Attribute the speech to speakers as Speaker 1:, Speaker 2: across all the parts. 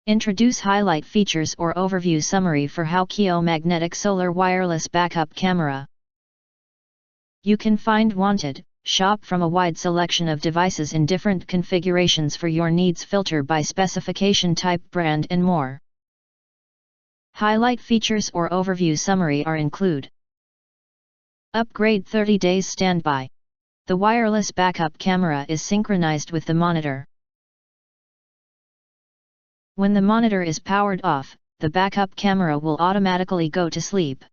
Speaker 1: Introduce highlight features or overview summary for HaoKeo magnetic solar wireless backup camera. You can find wanted, shop from a wide selection of devices in different configurations for your needs, filter by specification type, brand and more. Highlight features or overview summary are include: upgrade 30 days standby. The wireless backup camera is synchronized with the monitor. When the monitor is powered off, the backup camera will automatically go to sleep.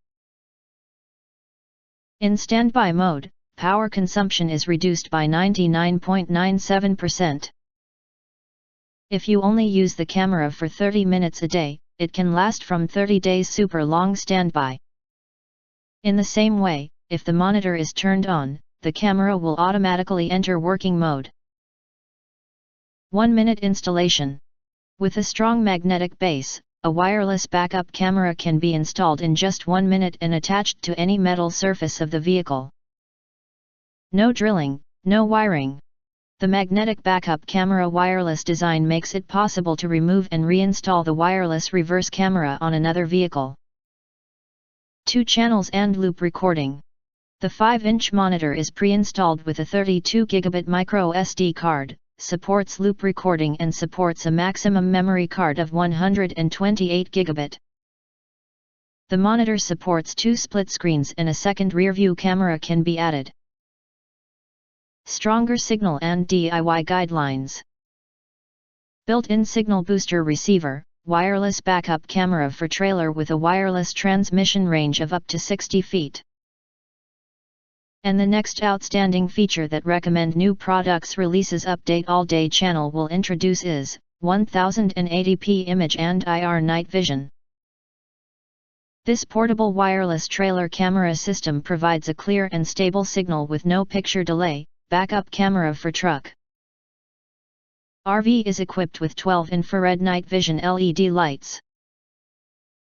Speaker 1: In standby mode, power consumption is reduced by 99.97%. If you only use the camera for 30 minutes a day, it can last from 30 days super long standby. In the same way, if the monitor is turned on, the camera will automatically enter working mode. 1-minute installation. With a strong magnetic base, a wireless backup camera can be installed in just 1 minute and attached to any metal surface of the vehicle. No drilling, no wiring. The magnetic backup camera wireless design makes it possible to remove and reinstall the wireless reverse camera on another vehicle. 2 channels and loop recording. The 5-inch monitor is pre-installed with a 32 GB micro SD card, supports loop recording and supports a maximum memory card of 128 GB. The monitor supports 2 split screens and a second rear-view camera can be added. Stronger signal and DIY guidelines. Built-in signal booster receiver, wireless backup camera for trailer with a wireless transmission range of up to 60 feet. And the next outstanding feature that recommend new products releases update all day channel will introduce is 1080p image and IR night vision. This portable wireless trailer camera system provides a clear and stable signal with no picture delay. Backup camera for truck. RV is equipped with 12 infrared night vision LED lights.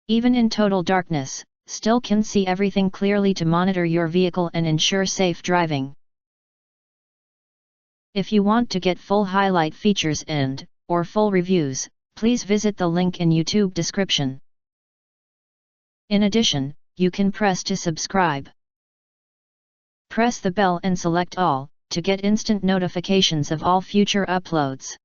Speaker 1: Even in total darkness, still can see everything clearly to monitor your vehicle and ensure safe driving. If you want to get full highlight features or full reviews, please visit the link in YouTube description. In addition, you can press to subscribe. Press the bell and select all, to get instant notifications of all future uploads.